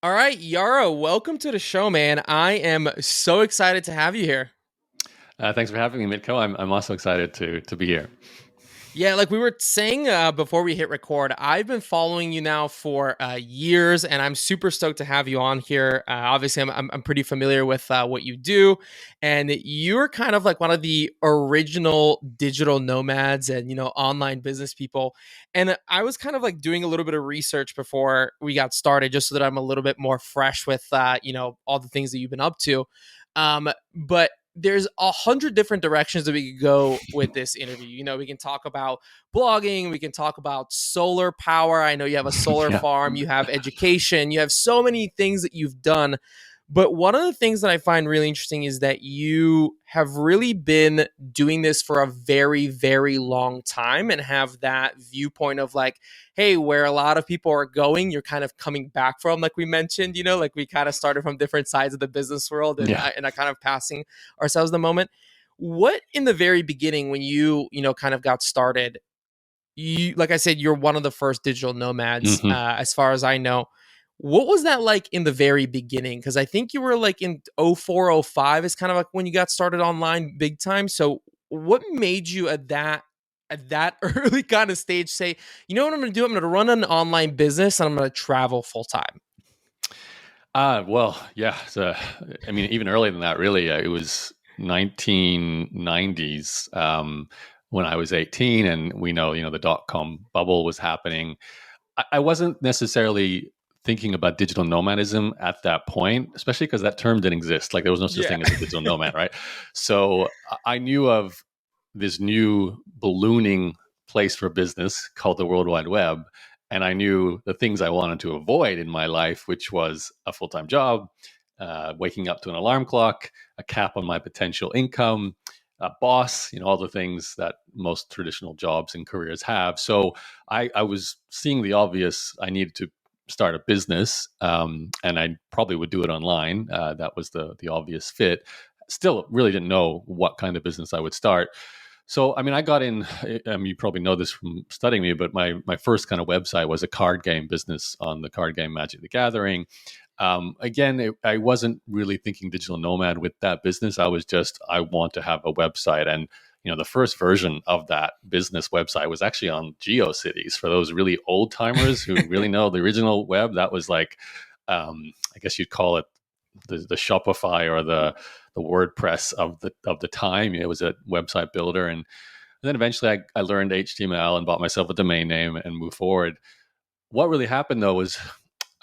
All right, Yaro, welcome to the show, man. I am so excited to have you here. Thanks for having me, Mitko. I'm also excited to be here. Yeah, like we were saying before we hit record, I've been following you now for years, and I'm super stoked to have you on here. Obviously, I'm pretty familiar with what you do, and you're kind of like one of the original digital nomads and online business people. And I was kind of like doing a little bit of research before we got started, just so that I'm a little bit more fresh with all the things that you've been up to. But there's 100 different directions that we could go with this interview. We can talk about blogging, we can talk about solar power. I know you have a solar Yeah. farm, you have education, you have so many things that you've done. But one of the things that I find really interesting is that you have really been doing this for a very, very long time and have that viewpoint of like, hey, where a lot of people are going, you're kind of coming back from, like we mentioned, like we kind of started from different sides of the business world Yeah. and I kind of passing ourselves the moment. What in the very beginning, when kind of got started, you, like I said, you're one of the first digital nomads, hmm as far as I know. What was that like in the very beginning? Because I think you were like in 04, 05 is kind of like when you got started online big time. So what made you at that early kind of stage say, you know what I'm going to do? I'm going to run an online business and I'm going to travel full time. Well, yeah. So, I mean, even earlier than that, really, it was 1990s when I was 18, and we know, the dot-com bubble was happening. I wasn't necessarily thinking about digital nomadism at that point, especially because that term didn't exist. Like there was no such Yeah. thing as a digital nomad, right? So I knew of this new ballooning place for business called the World Wide Web. And I knew the things I wanted to avoid in my life, which was a full time job, waking up to an alarm clock, a cap on my potential income, a boss, all the things that most traditional jobs and careers have. So I was seeing the obvious. I needed to start a business, and I probably would do it online. That was the obvious fit. Still, really didn't know what kind of business I would start. So, I mean, I got in. You probably know this from studying me, but my first kind of website was a card game business on the card game Magic the Gathering. Again, I wasn't really thinking digital nomad with that business. I was just, I want to have a website. And, the first version of that business website was actually on GeoCities. For those really old timers who really know the original web, that was like, I guess you'd call it the Shopify or the WordPress of the time. It was a website builder. And then eventually I learned HTML and bought myself a domain name and moved forward. What really happened though was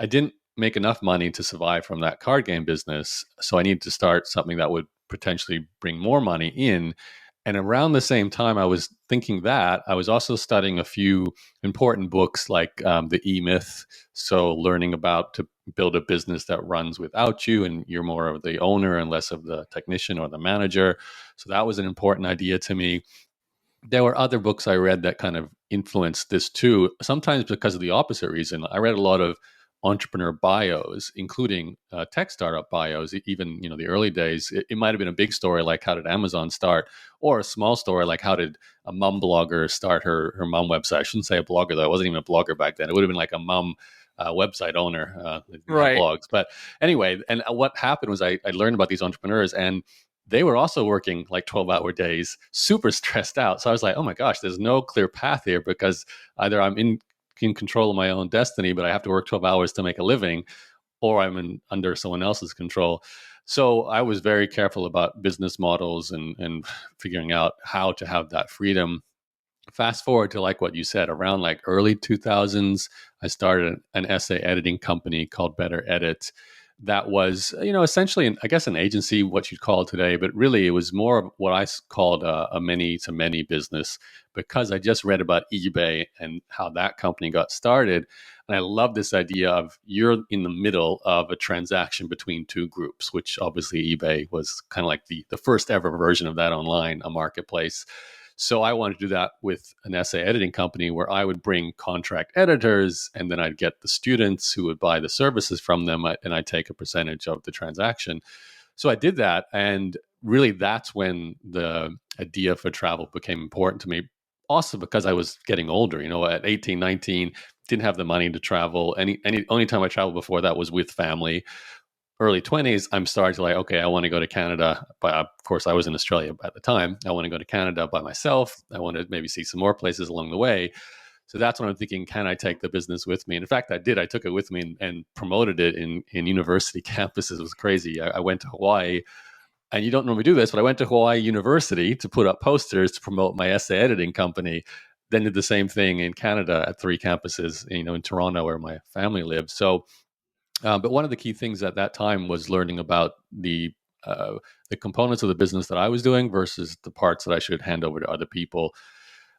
I didn't make enough money to survive from that card game business. So I needed to start something that would potentially bring more money in. And around the same time I was thinking that, I was also studying a few important books like The E Myth. So learning about to build a business that runs without you and you're more of the owner and less of the technician or the manager. So that was an important idea to me. There were other books I read that kind of influenced this too, sometimes because of the opposite reason. I read a lot of entrepreneur bios, including tech startup bios. Even the early days, it might have been a big story like how did Amazon start, or a small story like how did a mom blogger start her mom website. I shouldn't say a blogger though; I wasn't even a blogger back then. It would have been like a mom website owner who had Right. blogs. But anyway, and what happened was I learned about these entrepreneurs, and they were also working like 12-hour days, super stressed out. So I was like, oh my gosh, there's no clear path here, because either I'm in control of my own destiny, but I have to work 12 hours to make a living, or under someone else's control. So I was very careful about business models and figuring out how to have that freedom. Fast forward to like what you said, around like early 2000s, I started an essay editing company called Better Edit. That was, essentially, I guess, an agency, what you'd call it today, but really it was more of what I called a many to many business, because I just read about eBay and how that company got started. And I love this idea of you're in the middle of a transaction between two groups, which obviously eBay was kind of like the first ever version of that online, a marketplace. So I wanted to do that with an essay editing company where I would bring contract editors, and then I'd get the students who would buy the services from them, and I'd take a percentage of the transaction. So I did that. And really, that's when the idea for travel became important to me. Also, because I was getting older, at 18, 19, didn't have the money to travel. Any only time I traveled before that was with family. Early 20s, I'm starting to like, okay, I want to go to Canada. But of course, I was in Australia at the time. I want to go to Canada by myself. I want to maybe see some more places along the way. So that's when I'm thinking, can I take the business with me? And in fact, I did. I took it with me and promoted it in university campuses. It was crazy. I went to Hawaii, and you don't normally do this, but I went to Hawaii University to put up posters to promote my essay editing company. Then did the same thing in Canada at 3 campuses, in Toronto where my family lives. So, but one of the key things at that time was learning about the components of the business that I was doing versus the parts that I should hand over to other people.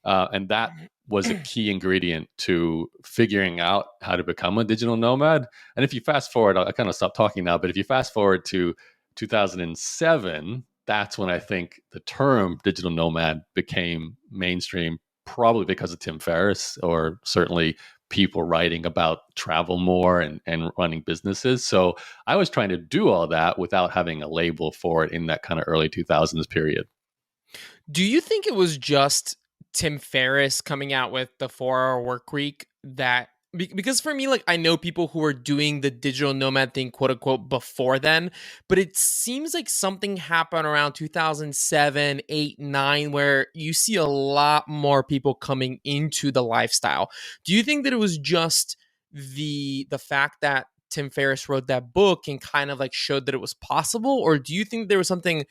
And that was a key ingredient to figuring out how to become a digital nomad. And if you fast forward, I kind of stopped talking now, but if you fast forward to 2007, that's when I think the term digital nomad became mainstream, probably because of Tim Ferriss, or certainly people writing about travel more and running businesses. So I was trying to do all that without having a label for it in that kind of early 2000s period. Do you think it was just Tim Ferriss coming out with the 4 hour work week that because for me, like, I know people who are doing the digital nomad thing, quote unquote, before then, but it seems like something happened around 2007, 8, 9, where you see a lot more people coming into the lifestyle. Do you think that it was just the fact that Tim Ferriss wrote that book and kind of like showed that it was possible, or do you think there was something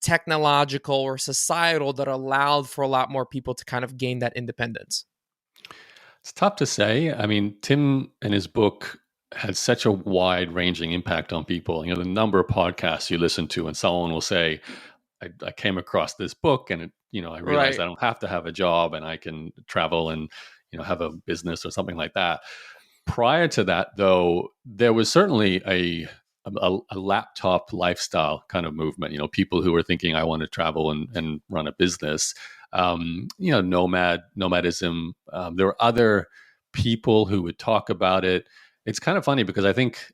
technological or societal that allowed for a lot more people to kind of gain that independence? It's tough to say. I mean, Tim and his book had such a wide ranging impact on people. The number of podcasts you listen to, and someone will say, I came across this book and I realized Right. I don't have to have a job and I can travel and, have a business or something like that. Prior to that, though, there was certainly a laptop lifestyle kind of movement. People who were thinking, I want to travel and run a business. Nomadism. There were other people who would talk about it. It's kind of funny because I think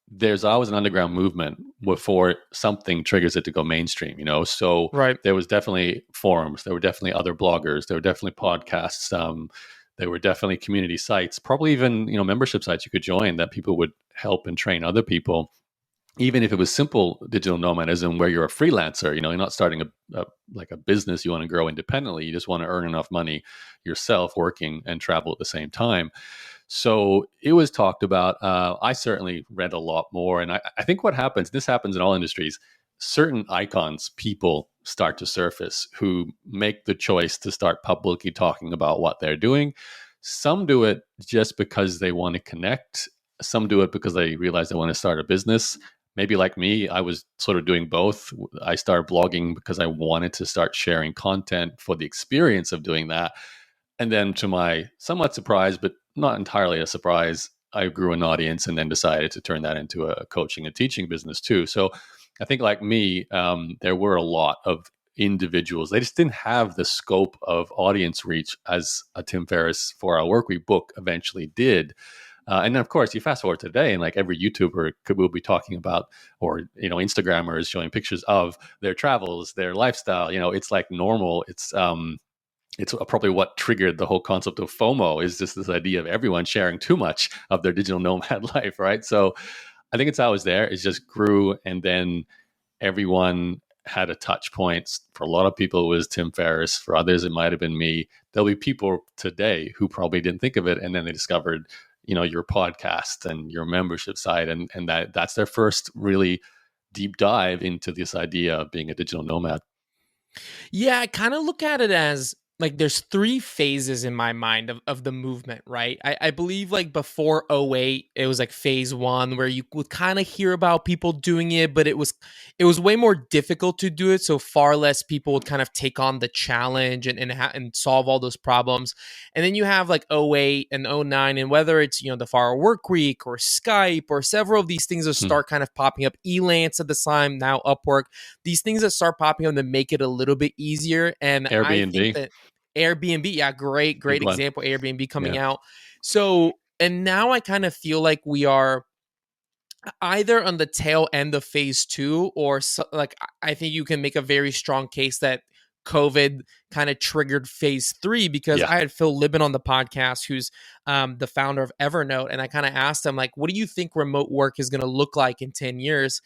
there's always an underground movement before something triggers it to go mainstream. So Right. there was definitely forums, there were definitely other bloggers, there were definitely podcasts. There were definitely community sites, probably even membership sites you could join that people would help and train other people. Even if it was simple digital nomadism where you're a freelancer, you're not starting like a business you want to grow independently. You just want to earn enough money yourself working and travel at the same time. So it was talked about. I certainly read a lot more. And I think what happens, this happens in all industries, certain icons, people start to surface who make the choice to start publicly talking about what they're doing. Some do it just because they want to connect. Some do it because they realize they want to start a business. Maybe like me, I was sort of doing both. I started blogging because I wanted to start sharing content for the experience of doing that. And then, to my somewhat surprise, but not entirely a surprise, I grew an audience and then decided to turn that into a coaching and teaching business too. So I think, like me, there were a lot of individuals. They just didn't have the scope of audience reach as a Tim Ferriss 4 Hour Workweek book eventually did. And then, of course, you fast forward today, and like every YouTuber will be talking about, or Instagrammers showing pictures of their travels, their lifestyle. It's like normal. It's probably what triggered the whole concept of FOMO, is just this idea of everyone sharing too much of their digital nomad life, right? So I think it's always there. It just grew, and then everyone had a touch point. For a lot of people, it was Tim Ferriss. For others, it might have been me. There'll be people today who probably didn't think of it, and then they discovered, your podcast and your membership site, and that's their first really deep dive into this idea of being a digital nomad. Yeah, I kind of look at it as like there's 3 phases in my mind of the movement, right? I believe like before '08, it was like phase 1 where you would kind of hear about people doing it, but it was way more difficult to do it. So far less people would kind of take on the challenge and solve all those problems. And then you have like '08 and '09, and whether it's, the Far Work Week or Skype or several of these things that Hmm. start kind of popping up, Elance at the time, now Upwork, these things that start popping up that make it a little bit easier. And I think Airbnb, that Airbnb, yeah, great big one. example. Airbnb coming Yeah. out. So, and now I kind of feel like we are either on the tail end of phase 2, or so, like I think you can make a very strong case that COVID kind of triggered phase three, because Yeah. I had Phil Libin on the podcast, who's the founder of Evernote. And I kind of asked him, like, what do you think remote work is going to look like in 10 years?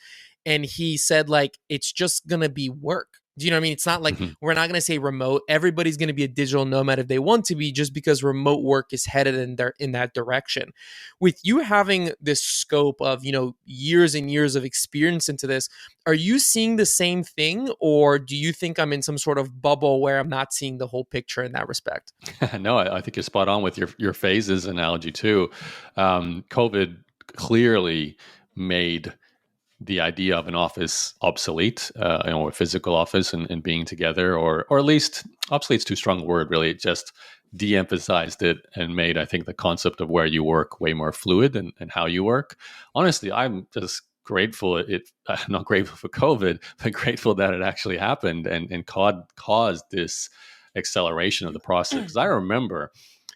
And he said, like, it's just going to be work. Do you know what I mean? It's not like Mhm. we're not going to say remote. Everybody's going to be a digital nomad if they want to be, just because remote work is headed in that direction. With you having this scope of, years and years of experience into this, are you seeing the same thing, or do you think I'm in some sort of bubble where I'm not seeing the whole picture in that respect? No, I think you're spot on with your phases analogy too. COVID clearly made the idea of an office obsolete, a physical office and being together, or at least obsolete's too strong a word, really. It just de-emphasized it and made, I think, the concept of where you work way more fluid and how you work. Honestly, I'm just grateful not grateful for COVID, but grateful that it actually happened and caused this acceleration of the process. Because I remember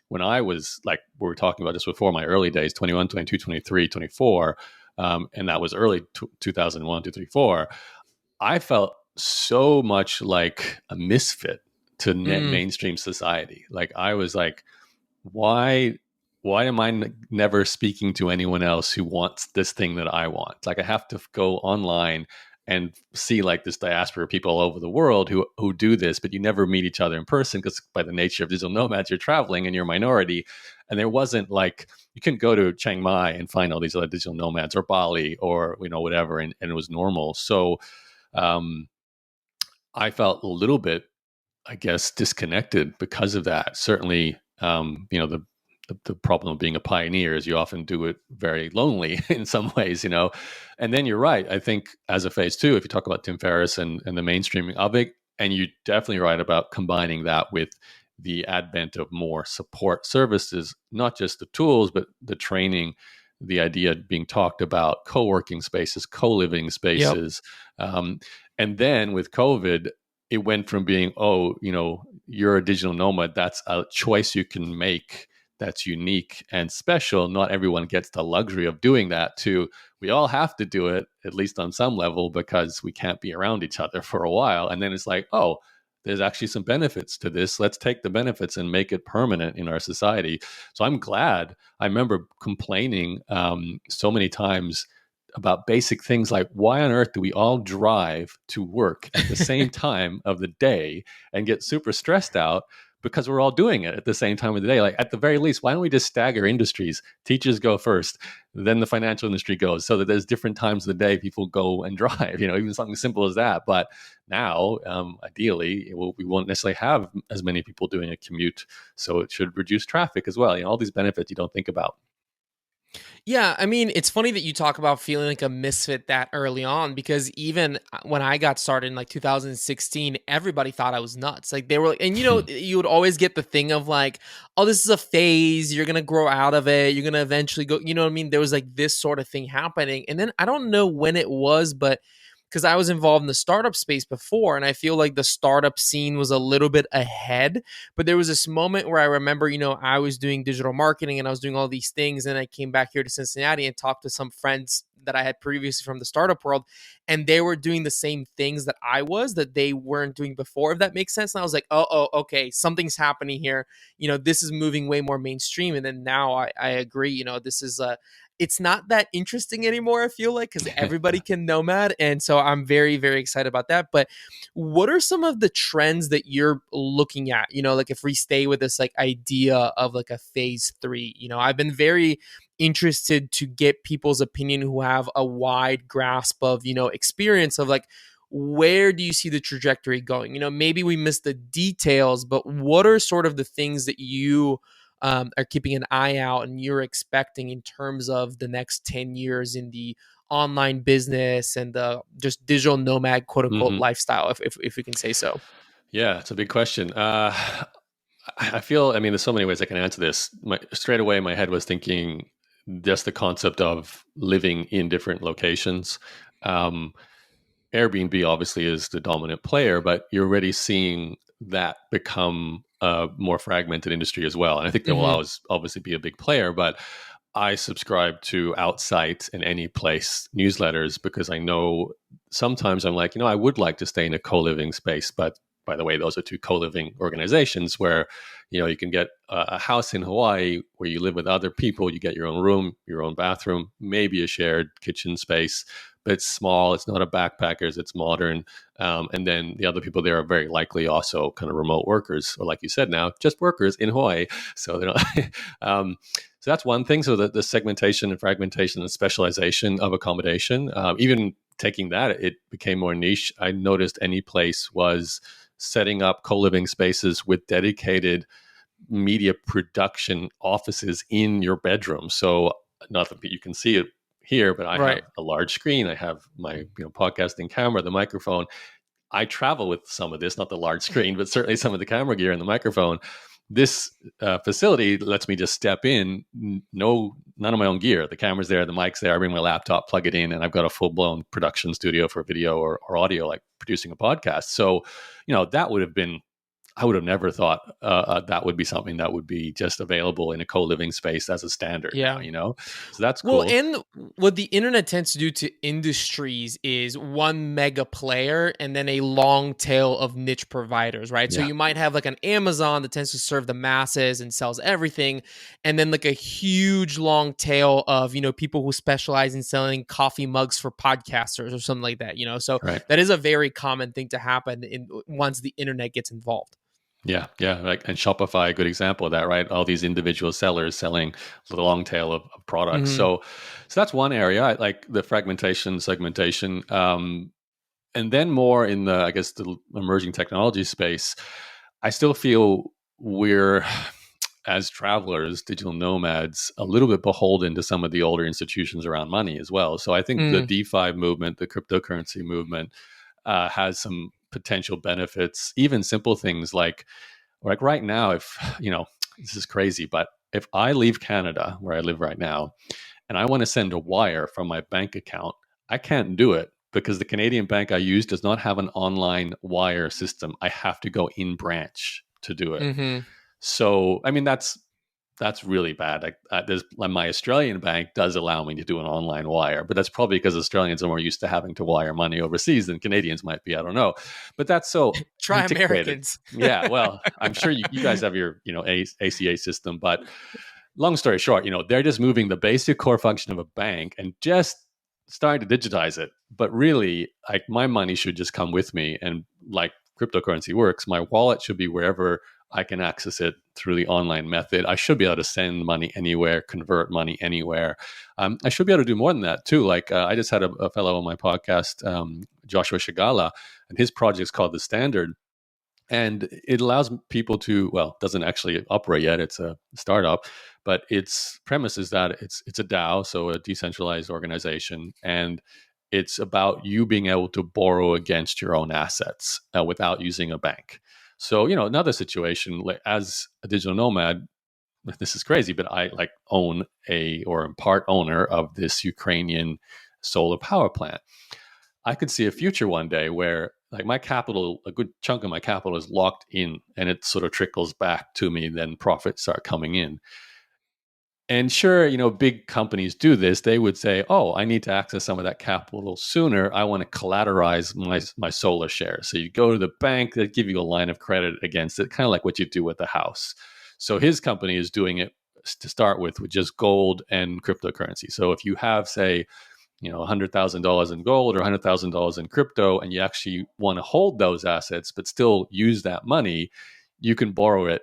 when I was, like we were talking about just before, my early days, 21, 22, 23, 24, and that was early 2001, 2, 3, 4, I felt so much like a misfit to Mm, mainstream society. Like I was like, why why am I never speaking to anyone else who wants this thing that I want? Like I have to go online and see like this diaspora of people all over the world who do this, but you never meet each other in person because by the nature of digital nomads, you're traveling and you're a minority. And there wasn't like you couldn't go to Chiang Mai and find all these other digital nomads or Bali or whatever, and it was normal. So um, I felt a little bit, I guess, disconnected because of that. Certainly, the problem of being a pioneer is you often do it very lonely in some ways. And then you're right. I think as a phase two, if you talk about Tim Ferriss and the mainstreaming of it, and you're definitely right about combining that with the advent of more support services, not just the tools, but the training, the idea being talked about, co-working spaces, co-living yep. spaces. Um, and then with COVID, it went from being, oh, you're a digital nomad. That's a choice you can make that's unique and special. Not everyone gets the luxury of doing that, to we all have to do it, at least on some level, because we can't be around each other for a while. And then it's like, oh, there's actually some benefits to this. Let's take the benefits and make it permanent in our society. So I'm glad. I remember complaining so many times about basic things like, why on earth do we all drive to work at the same time of the day and get super stressed out because we're all doing it at the same time of the day? Like, at the very least, why don't we just stagger industries? Teachers go first, then the financial industry goes, so that there's different times of the day people go and drive, even something simple as that. But now, ideally, we won't necessarily have as many people doing a commute, so it should reduce traffic as well. All these benefits you don't think about. Yeah, I mean, it's funny that you talk about feeling like a misfit that early on, because even when I got started in like 2016, everybody thought I was nuts. Like they were like, and you would always get the thing of like, oh, this is a phase, you're going to grow out of it, you're going to eventually go, you know what I mean? There was like this sort of thing happening. And then I don't know when it was, but because I was involved in the startup space before, and I feel like the startup scene was a little bit ahead. But there was this moment where I remember, I was doing digital marketing and I was doing all these things, and I came back here to Cincinnati and talked to some friends that I had previously from the startup world, and they were doing the same things that they weren't doing before, if that makes sense. And I was like, oh, okay, something's happening here. This is moving way more mainstream. And then now I agree, this is it's not that interesting anymore, I feel like, because everybody can nomad. And so I'm very, very excited about that. But what are some of the trends that you're looking at? Like if we stay with this like idea of like a phase three, I've been very interested to get people's opinion who have a wide grasp of, experience of like, where do you see the trajectory going? Maybe we missed the details, but what are sort of the things that you are keeping an eye out and you're expecting in terms of the next 10 years in the online business and the just digital nomad quote unquote Hmm. lifestyle, if we can say so? Yeah, it's a big question. I feel, I mean, there's so many ways I can answer this. Straight away, my head was thinking just the concept of living in different locations. Um, Airbnb obviously is the dominant player, but you're already seeing that become a more fragmented industry as well. And I think there will Hmm. always obviously be a big player, but I subscribe to Outsite and Any Place newsletters because I know sometimes I'm like, I would like to stay in a co-living space, but by the way, those are two co-living organizations where, you can get a house in Hawaii where you live with other people. You get your own room, your own bathroom, maybe a shared kitchen space, but it's small. It's not a backpackers. It's modern. And then the other people there are very likely also kind of remote workers, or like you said, now just workers in Hawaii. So they don't. So that's one thing. So the segmentation and fragmentation and specialization of accommodation, even taking that, it became more niche. I noticed any place was setting up co-living spaces with dedicated media production offices in your bedroom. So not that you can see it here, but I have Right. a large screen. I have my podcasting camera, the microphone. I travel with some of this, not the large screen, but certainly some of the camera gear and the microphone. This facility lets me just step in, none of my own gear. The camera's there, the mic's there. I bring my laptop, plug it in, and I've got a full blown production studio for video or audio, like producing a podcast. So, that would have been, I would have never thought that would be something that would be just available in a co-living space as a standard now, Yeah. So that's Well, cool. and what the internet tends to do to industries is one mega player and then a long tail of niche providers, right? So Yeah, you might have like an Amazon that tends to serve the masses and sells everything, and then like a huge long tail of, people who specialize in selling coffee mugs for podcasters or something like that. So right. that is a very common thing to happen once the internet gets involved. Yeah. Like, and Shopify, a good example of that, right? All these individual sellers selling the long tail of products. Mhm. So that's one area. I like the fragmentation, segmentation, and then more in the, I guess, the emerging technology space. I still feel we're, as travelers, digital nomads, a little bit beholden to some of the older institutions around money as well. So I think the Mm. DeFi movement, the cryptocurrency movement, has some potential benefits. Even simple things like right now, if this is crazy, but if I leave Canada, where I live right now, and I want to send a wire from my bank account, I can't do it because the Canadian bank I use does not have an online wire system. I have to go in branch to do it. Mhm. So, I mean, that's really bad. Like my Australian bank does allow me to do an online wire, but that's probably because Australians are more used to having to wire money overseas than Canadians might be. I don't know, but that's so Try antiquated. Americans. Yeah, well, I'm sure you guys have your ACA system, but long story short, they're just moving the basic core function of a bank and just starting to digitize it. But really, like my money should just come with me, and like cryptocurrency works, my wallet should be wherever I can access it through the online method. I should be able to send money anywhere, convert money anywhere. I should be able to do more than that too. Like I just had a fellow on my podcast, Joshua Shigala, and his project is called The Standard. And it allows people to, well, doesn't actually operate yet. It's a startup, but its premise is that it's a DAO, so a decentralized organization, and it's about you being able to borrow against your own assets without using a bank. So, another situation, like, as a digital nomad, this is crazy, but I like own or am part owner of this Ukrainian solar power plant. I could see a future one day where like my capital, a good chunk of my capital is locked in and it sort of trickles back to me, then profits start coming in. And sure, big companies do this. They would say, "Oh, I need to access some of that capital sooner. I want to collateralize my solar shares." So you go to the bank, they give you a line of credit against it, kind of like what you do with a house. So his company is doing it to start with just gold and cryptocurrency. So if you have, say, $100,000 in gold or $100,000 in crypto, and you actually want to hold those assets but still use that money, you can borrow it,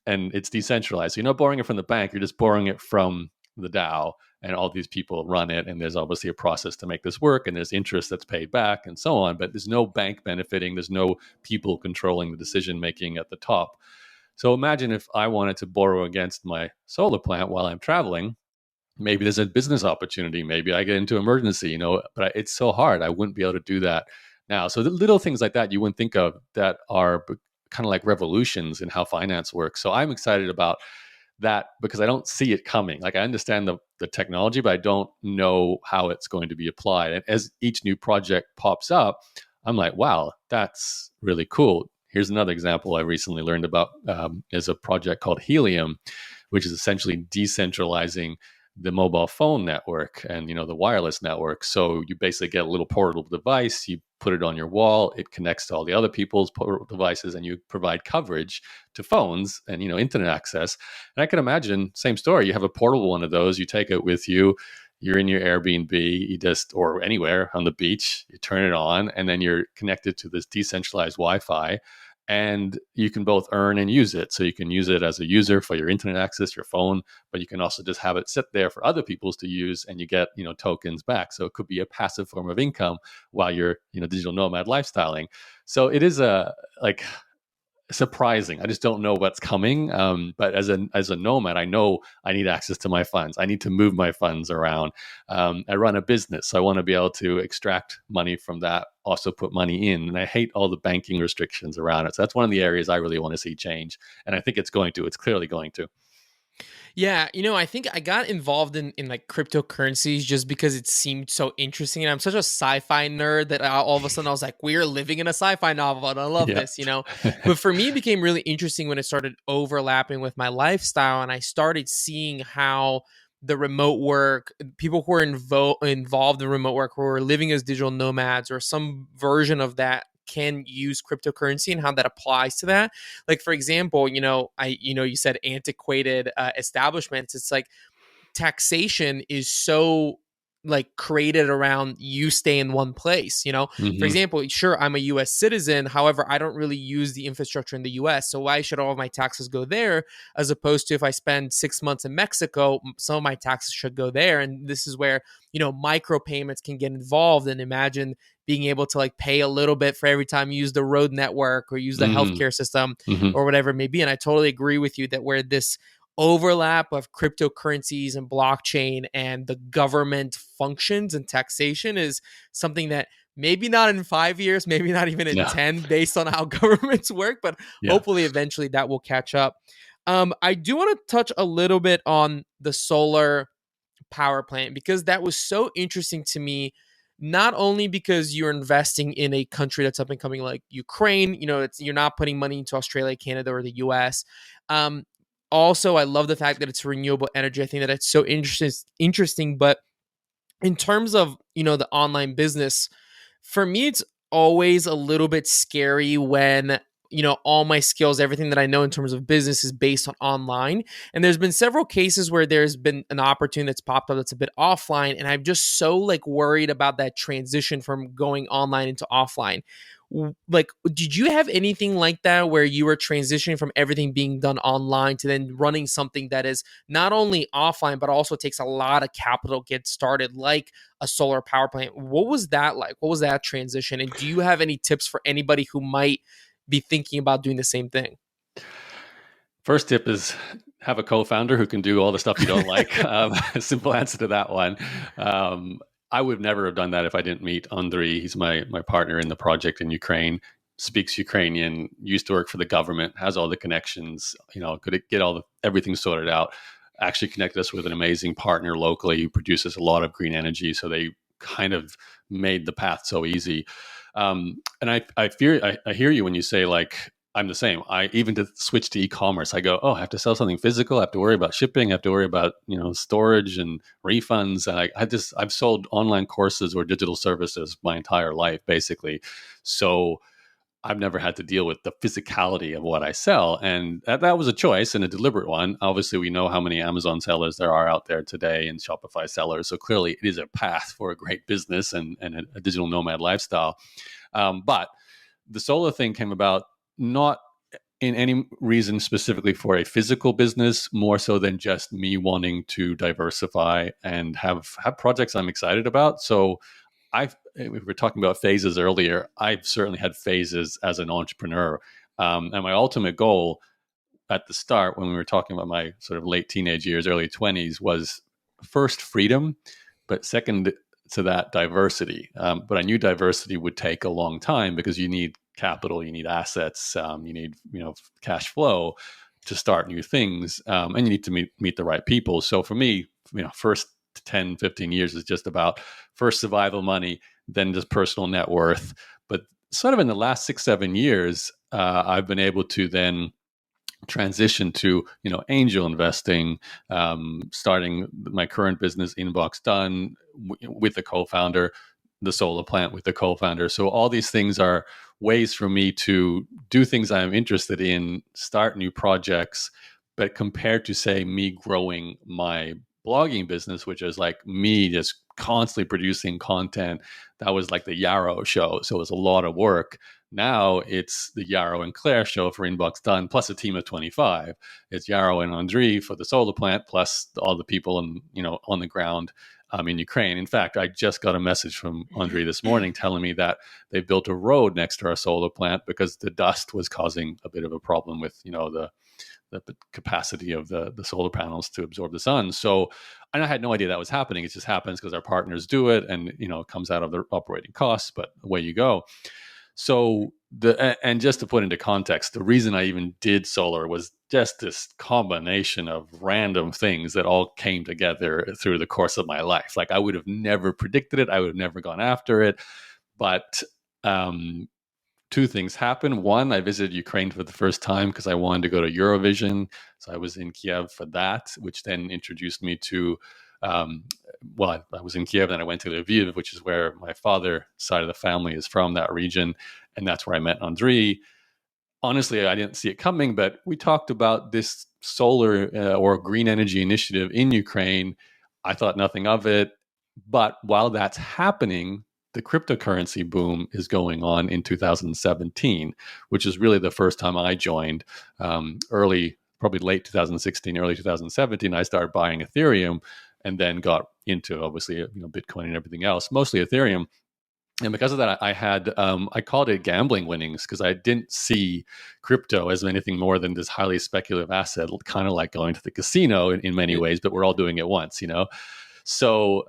and it's decentralized. So you're not borrowing it from the bank; you're just borrowing it from the DAO, and all these people run it. And there's obviously a process to make this work, and there's interest that's paid back, and so on. But there's no bank benefiting. There's no people controlling the decision making at the top. So imagine if I wanted to borrow against my solar plant while I'm traveling. Maybe there's a business opportunity. Maybe I get into emergency, but it's so hard. I wouldn't be able to do that now. So the little things like that you wouldn't think of that are kind of like revolutions in how finance works. So I'm excited about that because I don't see it coming. Like I understand the technology, but I don't know how it's going to be applied. And as each new project pops up, I'm like, wow, that's really cool. Here's another example I recently learned about is a project called Helium, which is essentially decentralizing the mobile phone network and the wireless network. So you basically get a little portable device, you put it on your wall, it connects to all the other people's portable devices, and you provide coverage to phones and internet access. And I can imagine, same story, you have a portable one of those, you take it with you, you're in your Airbnb, or anywhere on the beach, you turn it on, and then you're connected to this decentralized Wi-Fi, and you can both earn and use it. So you can use it as a user for your internet access, your phone, but you can also just have it sit there for other people's to use, and you get tokens back. So it could be a passive form of income while you're digital nomad lifestyling. So it is surprising. I just don't know what's coming. But as a nomad, I know I need access to my funds. I need to move my funds around. I run a business, so I want to be able to extract money from that, also put money in. And I hate all the banking restrictions around it. So that's one of the areas I really want to see change. And I think it's clearly going to. Yeah, I think I got involved in like cryptocurrencies just because it seemed so interesting. And I'm such a sci-fi nerd that all of a sudden I was like, we're living in a sci-fi novel and I love Yeah. this. But for me, it became really interesting when it started overlapping with my lifestyle and I started seeing how the remote work, people who are involved in remote work, who are living as digital nomads or some version of that can use cryptocurrency and how that applies to that. Like, for example, you said antiquated establishments. It's like taxation is so like created around you stay in one place. For Mm-hmm. example, sure, I'm a US citizen, however I don't really use the infrastructure in the US, so why should all of my taxes go there as opposed to if I spend 6 months in Mexico, some of my taxes should go there. And this is where micropayments can get involved. And imagine being able to like pay a little bit for every time you use the road network or use the healthcare system Mm-hmm. or whatever it may be. And I totally agree with you that where this overlap of cryptocurrencies and blockchain and the government functions and taxation is something that maybe not in 5 years, maybe not even in Yeah. 10, based on how governments work, but Yeah. hopefully eventually that will catch up. I do want to touch a little bit on the solar power plant because that was so interesting to me. Not only because you're investing in a country that's up and coming like Ukraine, you're not putting money into Australia, Canada, or the US. Also, I love the fact that it's renewable energy. I think that it's so interesting. But in terms of the online business, for me, it's always a little bit scary when all my skills, everything that I know in terms of business is based on online. And there's been several cases where there's been an opportunity that's popped up that's a bit offline, and I'm just so like worried about that transition from going online into offline. Like, did you have anything like that where you were transitioning from everything being done online to then running something that is not only offline but also takes a lot of capital to get started, like a solar power plant? What was that like? What was that transition? And do you have any tips for anybody who might be thinking about doing the same thing? First tip is have a co-founder who can do all the stuff you don't like. Simple answer to that one. I would never have done that if I didn't meet Andriy. He's my partner in the project in Ukraine. Speaks Ukrainian. Used to work for the government. Has all the connections. Could get everything sorted out. Actually connected us with an amazing partner locally who produces a lot of green energy. So they kind of made the path so easy. And I hear you when you say like, I'm the same. I even to switch to e-commerce, I go, oh, I have to sell something physical. I have to worry about shipping. I have to worry about storage and refunds. And I've sold online courses or digital services my entire life, basically. So I've never had to deal with the physicality of what I sell, and that was a choice and a deliberate one. Obviously, we know how many Amazon sellers there are out there today and Shopify sellers. So clearly, it is a path for a great business and a digital nomad lifestyle. But the solar thing came about not in any reason specifically for a physical business, more so than just me wanting to diversify and have projects I'm excited about. So we were talking about phases earlier. I've certainly had phases as an entrepreneur. And my ultimate goal at the start, when we were talking about my sort of late teenage years, early 20s, was first freedom, but second to that, diversity. But I knew diversity would take a long time because you need capital, you need assets, you need cash flow to start new things, and you need to meet the right people. So for me, first 10, 15 years is just about first survival money, then just personal net worth. But sort of in the last 6, 7 years, I've been able to then transition to angel investing, starting my current business InboxDone with the co-founder, the solar plant with the co-founder. So all these things are ways for me to do things I'm interested in, start new projects. But compared to, say, me growing my blogging business, which is like me just constantly producing content, that was like the Yaro show, so it was a lot of work. Now it's the Yaro and Claire show for InboxDone, plus a team of 25. It's Yaro and Andre for the solar plant, plus all the people on the ground in Ukraine. In fact, I just got a message from Andre this morning telling me that they built a road next to our solar plant because the dust was causing a bit of a problem with the capacity of the solar panels to absorb the sun. So, and I had no idea that was happening. It just happens because our partners do it, and it comes out of their operating costs. But away you go. So and just to put into context, the reason I even did solar was just this combination of random things that all came together through the course of my life. Like I would have never predicted it. I would have never gone after it. But two things happened. One, I visited Ukraine for the first time because I wanted to go to Eurovision. So I was in Kiev for that, which then introduced me to I was in Kiev, then I went to Lviv, which is where my father's side of the family is from, that region. And that's where I met Andre. Honestly, I didn't see it coming, but we talked about this solar or green energy initiative in Ukraine. I thought nothing of it. But while that's happening, the cryptocurrency boom is going on in 2017, which is really the first time I joined. Probably late 2016, early 2017, I started buying Ethereum, and then got into obviously Bitcoin and everything else, mostly Ethereum. And because of that, I had I called it gambling winnings because I didn't see crypto as anything more than this highly speculative asset, kind of like going to the casino in many ways, but we're all doing it once, So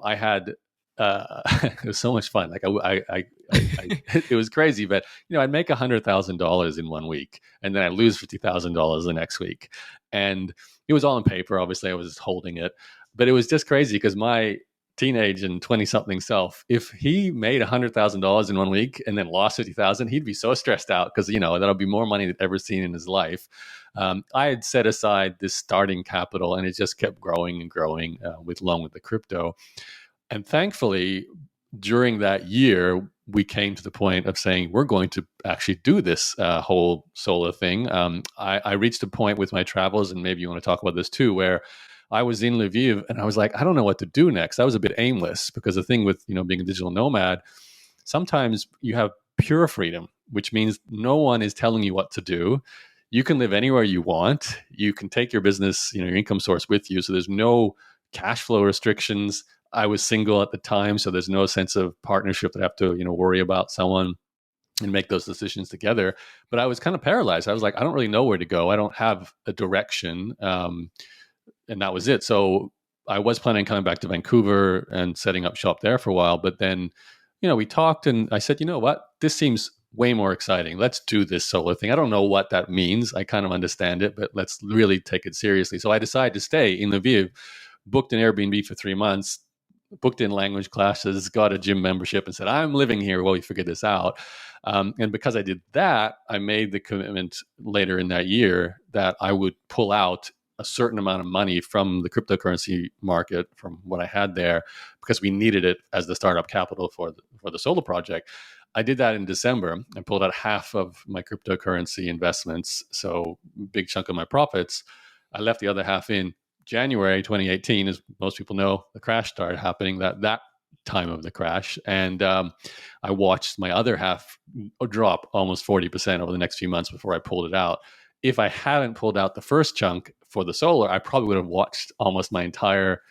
I had it was so much fun. Like it was crazy, but I'd make $100,000 in 1 week, and then I lose $50,000 the next week, and it was all on paper. Obviously, I was holding it, but it was just crazy because my teenage and 20-something self, if he made $100,000 in 1 week and then lost 50,000, he'd be so stressed out because that'll be more money than ever seen in his life. I had set aside this starting capital, and it just kept growing and growing along with the crypto. And thankfully, during that year, we came to the point of saying we're going to actually do this whole solar thing. I reached a point with my travels, and maybe you want to talk about this too, where I was in Lviv and I was like, I don't know what to do next. I was a bit aimless because the thing with being a digital nomad, sometimes you have pure freedom, which means no one is telling you what to do. You can live anywhere you want. You can take your business, your income source with you. So there's no cash flow restrictions. I was single at the time, so there's no sense of partnership that I have to, worry about someone and make those decisions together. But I was kind of paralyzed. I was like, I don't really know where to go. I don't have a direction. And that was it. So I was planning on coming back to Vancouver and setting up shop there for a while. But then, we talked, and I said, you know what? This seems way more exciting. Let's do this solar thing. I don't know what that means. I kind of understand it, but let's really take it seriously. So I decided to stay in Lviv, booked an Airbnb for 3 months, booked in language classes, got a gym membership, and said, I'm living here while we figure this out. And because I did that, I made the commitment later in that year that I would pull out a certain amount of money from the cryptocurrency market, from what I had there, because we needed it as the startup capital for the solar project. I did that in December. I pulled out half of my cryptocurrency investments, so big chunk of my profits. I left the other half in January 2018. As most people know, the crash started happening that time of the crash, and I watched my other half drop almost 40% over the next few months before I pulled it out. If I hadn't pulled out the first chunk for the solar, I probably would have watched almost my entire,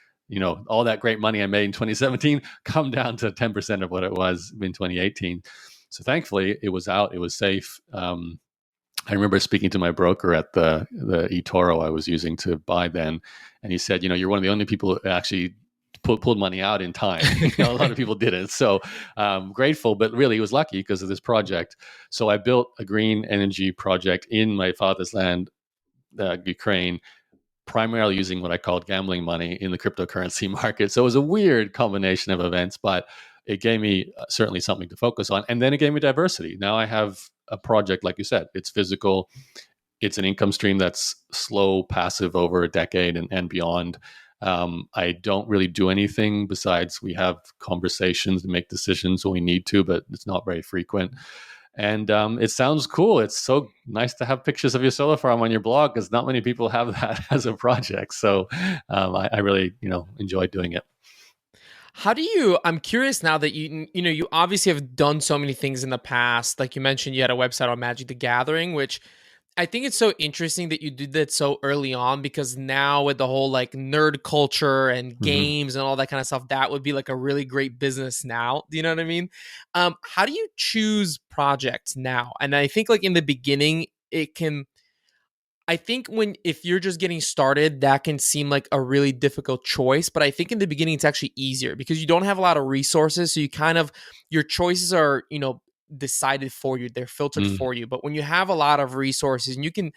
all that great money I made in 2017 come down to 10% of what it was in 2018. So thankfully, it was out. It was safe. I remember speaking to my broker at the eToro I was using to buy then, and he said, you're one of the only people who actually pulled money out in time. A lot of people didn't. So grateful, but really he was lucky because of this project. So I built a green energy project in my father's land, Ukraine, primarily using what I called gambling money in the cryptocurrency market. So it was a weird combination of events, but it gave me certainly something to focus on. And then it gave me diversity. Now I have a project, like you said, it's physical. It's an income stream that's slow, passive over a decade and beyond. I don't really do anything besides we have conversations and make decisions when we need to, but it's not very frequent. And it sounds cool. It's so nice to have pictures of your solar farm on your blog because not many people have that as a project. So I really, enjoy doing it. How do you, I'm curious now that you obviously have done so many things in the past. Like you mentioned, you had a website on Magic the Gathering, which I think it's so interesting that you did that so early on, because now with the whole like nerd culture and Mm-hmm. games and all that kind of stuff, that would be like a really great business now. Do you know what I mean? How do you choose projects now? And I think like in the beginning, it can, I think when if you're just getting started, that can seem like a really difficult choice. But I think in the beginning it's actually easier because you don't have a lot of resources. So you kind of your choices are, decided for you. They're filtered Mm. for you. But when you have a lot of resources and you can,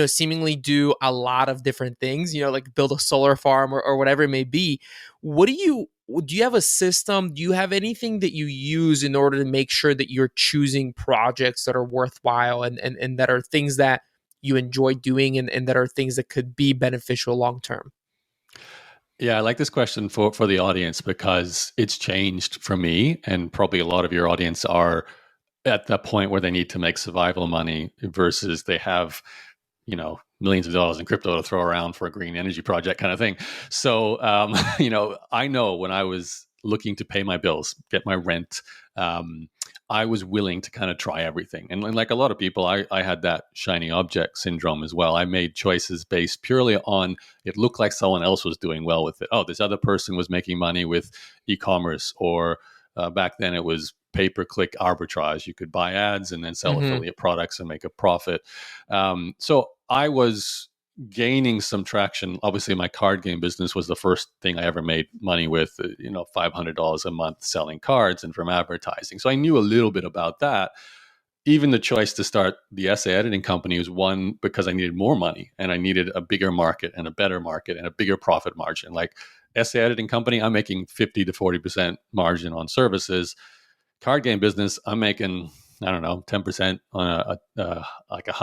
seemingly do a lot of different things, like build a solar farm or whatever it may be, what do you have a system? Do you have anything that you use in order to make sure that you're choosing projects that are worthwhile and that are things that you enjoy doing and that are things that could be beneficial long term? Yeah, I like this question for the audience because it's changed for me, and probably a lot of your audience are at that point where they need to make survival money versus they have, millions of dollars in crypto to throw around for a green energy project kind of thing. So, I know when I was looking to pay my bills, get my rent, I was willing to kind of try everything. And like a lot of people, I had that shiny object syndrome as well. I made choices based purely on it looked like someone else was doing well with it. Oh, this other person was making money with e-commerce, or back then it was pay-per-click arbitrage. You could buy ads and then sell Mm-hmm. affiliate products and make a profit. So I was gaining some traction. Obviously, my card game business was the first thing I ever made money with, $500 a month selling cards and from advertising. So I knew a little bit about that. Even the choice to start the essay editing company was one because I needed more money and I needed a bigger market and a better market and a bigger profit margin. Like essay editing company, I'm making 50 to 40% margin on services. Card game business, I'm making, I don't know, 10% on like it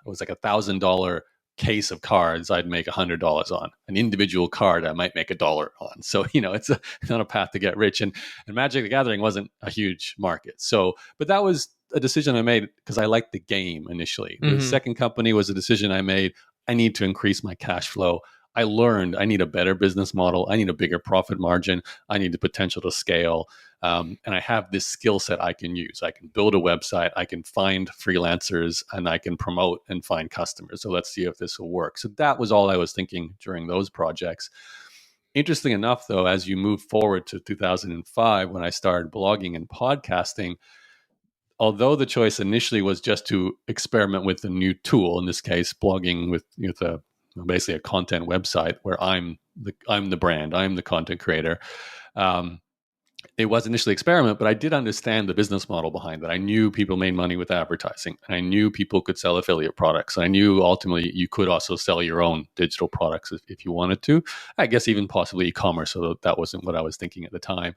was like $1,000 case of cards. I'd make $100 on an individual card. I might make $1 on. So, it's not a path to get rich. And Magic the Gathering wasn't a huge market. So, but that was a decision I made because I liked the game initially. The Mm-hmm. second company was a decision I made. I need to increase my cash flow. I learned I need a better business model. I need a bigger profit margin. I need the potential to scale. And I have this skill set I can use. I can build a website, I can find freelancers, and I can promote and find customers. So let's see if this will work. So that was all I was thinking during those projects. Interesting enough, though, as you move forward to 2005, when I started blogging and podcasting, although the choice initially was just to experiment with a new tool, in this case, blogging with basically a content website where I'm the brand, I'm the content creator. Um, it was initially experiment, but I did understand the business model behind that. I knew people made money with advertising, and I knew people could sell affiliate products. I knew ultimately you could also sell your own digital products if you wanted to. I guess even possibly e-commerce, so that wasn't what I was thinking at the time.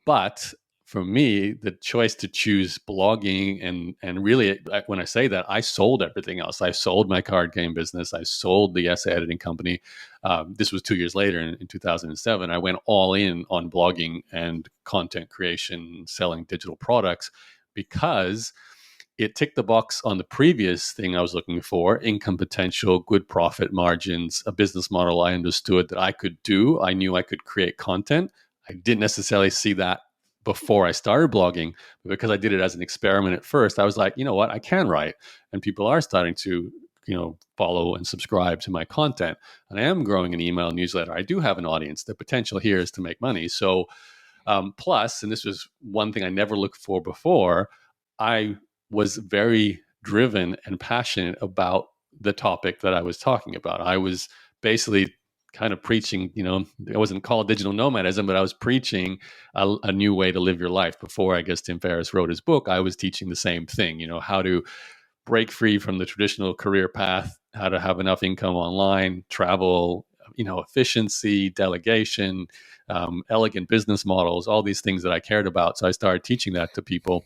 But for me, the choice to choose blogging and really, when I say that, I sold everything else. I sold my card game business. I sold the essay editing company. This was 2 years later in 2007. I went all in on blogging and content creation, selling digital products, because it ticked the box on the previous thing I was looking for: income potential, good profit margins, a business model I understood that I could do. I knew I could create content. I didn't necessarily see that before I started blogging, but because I did it as an experiment at first, I was like, you know what, I can write, and people are starting to, follow and subscribe to my content, and I am growing an email newsletter. I do have an audience. The potential here is to make money. So, plus, and this was one thing I never looked for before, I was very driven and passionate about the topic that I was talking about. I was basically kind of preaching, it wasn't called digital nomadism, but I was preaching a new way to live your life. Before, I guess, Tim Ferriss wrote his book, I was teaching the same thing, how to break free from the traditional career path, how to have enough income online, travel, efficiency, delegation, elegant business models, all these things that I cared about. So I started teaching that to people.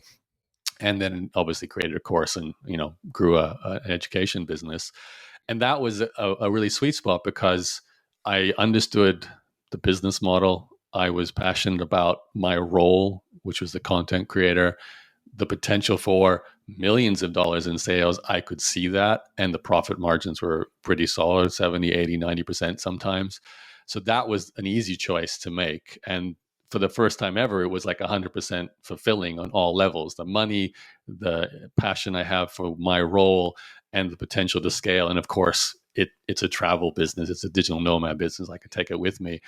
and then obviously created a course and grew an education business. And that was a really sweet spot because I understood the business model. I was passionate about my role, which was the content creator, the potential for millions of dollars in sales. I could see that, and the profit margins were pretty solid, 70, 80, 90% sometimes. So that was an easy choice to make. And for the first time ever, it was like 100% fulfilling on all levels: the money, the passion I have for my role, and the potential to scale. And of course, it's a travel business. It's a digital nomad business. I could take it with me.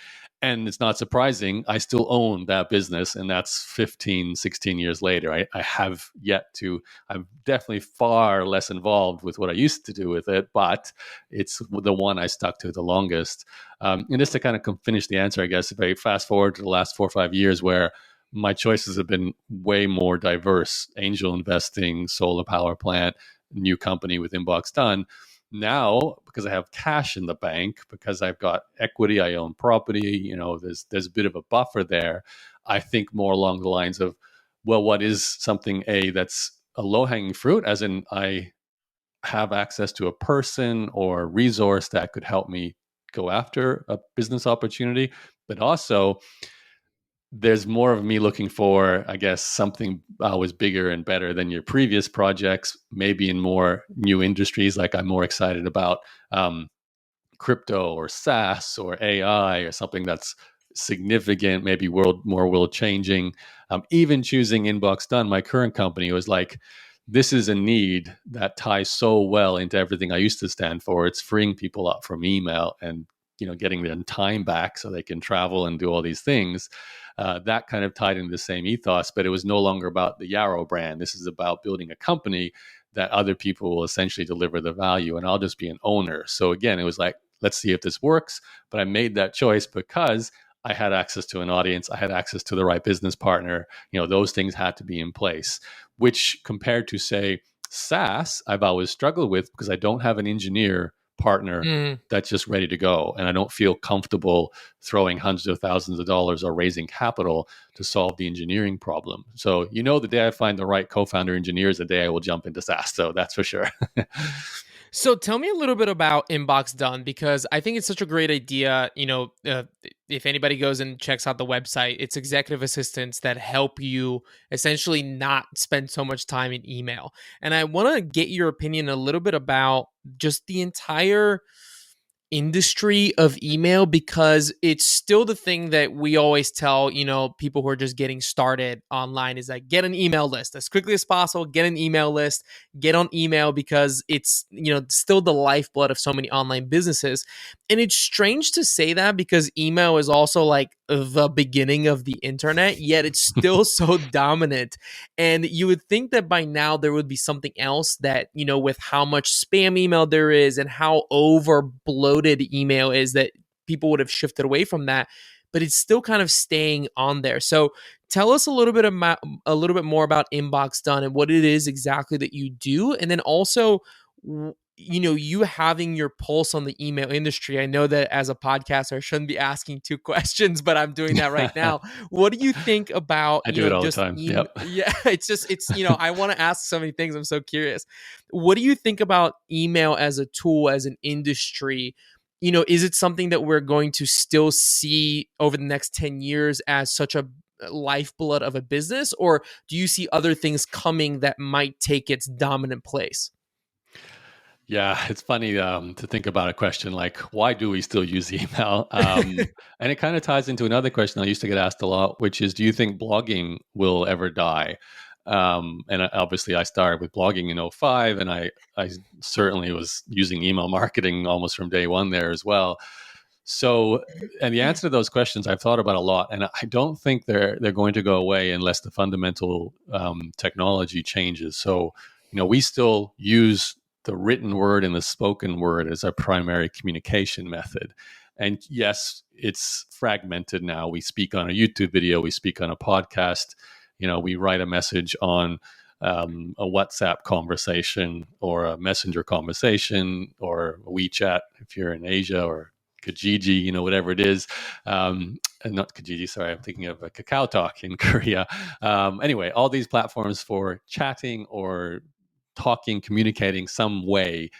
And it's not surprising, I still own that business. And that's 15, 16 years later. I have yet to, I'm definitely far less involved with what I used to do with it, but it's the one I stuck to the longest. And just to kind of finish the answer, I guess, if I fast forward to the last 4 or 5 years where my choices have been way more diverse: angel investing, solar power plant, new company with InboxDone. Now, because I have cash in the bank, because I've got equity, I own property, there's a bit of a buffer there. I think more along the lines of, well, what is something that's a low hanging fruit, as in I have access to a person or resource that could help me go after a business opportunity, but also there's more of me looking for, I guess, something always bigger and better than your previous projects, maybe in more new industries. Like I'm more excited about crypto or SaaS or AI or something that's significant, maybe more world changing. Even choosing InboxDone, my current company, was like, this is a need that ties so well into everything I used to stand for. It's freeing people up from email and getting their time back so they can travel and do all these things. That kind of tied into the same ethos, but it was no longer about the Yaro brand. This is about building a company that other people will essentially deliver the value, and I'll just be an owner. So again, it was like, let's see if this works. But I made that choice because I had access to an audience. I had access to the right business partner. Those things had to be in place, which compared to, say, SaaS, I've always struggled with because I don't have an engineer partner that's just ready to go. And I don't feel comfortable throwing hundreds of thousands of dollars or raising capital to solve the engineering problem. So, the day I find the right co-founder engineer is the day I will jump into SaaS. So that's for sure. So tell me a little bit about InboxDone, because I think it's such a great idea. If anybody goes and checks out the website, it's executive assistants that help you essentially not spend so much time in email. And I want to get your opinion a little bit about just the entire industry of email, because it's still the thing that we always tell people who are just getting started online is like, get an email list as quickly as possible. Get an email list, get on email, because it's still the lifeblood of so many online businesses. And it's strange to say that because email is also like the beginning of the internet, yet it's still so dominant. And you would think that by now there would be something else that, with how much spam email there is and how over bloated email is, that people would have shifted away from that, but it's still kind of staying on there. So tell us a little bit more about InboxDone and what it is exactly that you do. And then also, you having your pulse on the email industry. I know that as a podcaster, I shouldn't be asking 2 questions, but I'm doing that right now. What do you think about, I do it all just the time. Yep. Yeah, it's I want to ask so many things. I'm so curious. What do you think about email as a tool, as an industry? Is it something that we're going to still see over the next 10 years as such a lifeblood of a business, or do you see other things coming that might take its dominant place? Yeah, it's funny to think about a question like, why do we still use email? And it kind of ties into another question I used to get asked a lot, which is, do you think blogging will ever die? And obviously, I started with blogging in '05, and I certainly was using email marketing almost from day one there as well. So, and the answer to those questions I've thought about a lot, and I don't think they're going to go away unless the fundamental technology changes. So, we still use the written word and the spoken word as our primary communication method. And yes, it's fragmented now. We speak on a YouTube video, we speak on a podcast, we write a message on a WhatsApp conversation or a messenger conversation or a WeChat if you're in Asia, or Kijiji, whatever it is. And not Kijiji, sorry, I'm thinking of a Kakao Talk in Korea. Anyway, all these platforms for chatting or talking, communicating some way,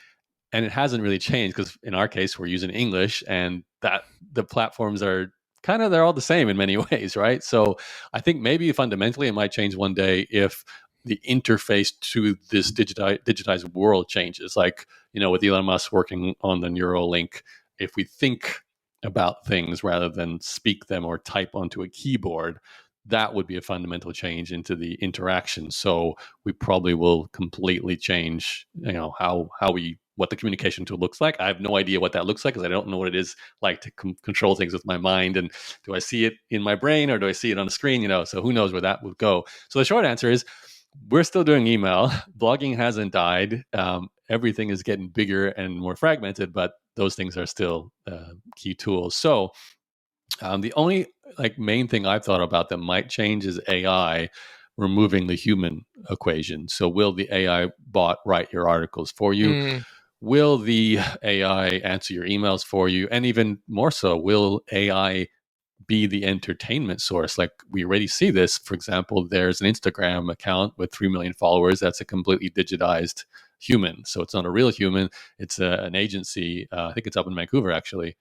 and it hasn't really changed because in our case we're using English, and that the platforms are they're all the same in many ways, right? So I think maybe fundamentally it might change one day if the interface to this digitized world changes, like with Elon Musk working on the Neuralink. If we think about things rather than speak them or type onto a keyboard, that would be a fundamental change into the interaction. So we probably will completely change how we what the communication tool looks like. I have no idea what that looks like because I don't know what it is like to control things with my mind. And do I see it in my brain or do I see it on the screen? So who knows where that would go. So the short answer is we're still doing email. Blogging hasn't died. Everything is getting bigger and more fragmented, but those things are still key tools. So the only main thing I've thought about that might change is AI removing the human equation. So will the AI bot write your articles for you? Mm. Will the AI answer your emails for you? And even more so, will AI be the entertainment source? Like we already see this. For example, there's an Instagram account with 3 million followers. That's a completely digitized human. So it's not a real human. It's an agency. I think it's up in Vancouver, actually,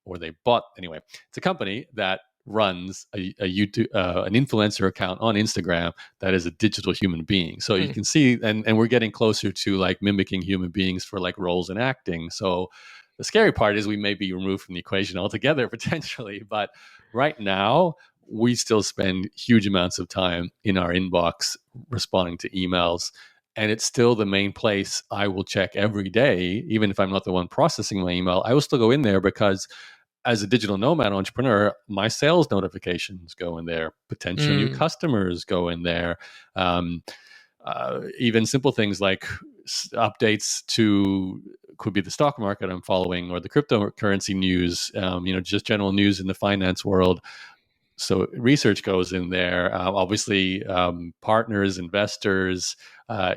or they bought, anyway. It's a company that runs a YouTube, an influencer account on Instagram that is a digital human being. So you can see, and we're getting closer to mimicking human beings for roles in acting. So the scary part is we may be removed from the equation altogether potentially, but right now we still spend huge amounts of time in our inbox responding to emails. And it's still the main place I will check every day, even if I'm not the one processing my email. I will still go in there because as a digital nomad entrepreneur, my sales notifications go in there, potential new customers go in there. Even simple things like updates to could be the stock market I'm following or the cryptocurrency news, just general news in the finance world. So research goes in there. Obviously, partners, investors,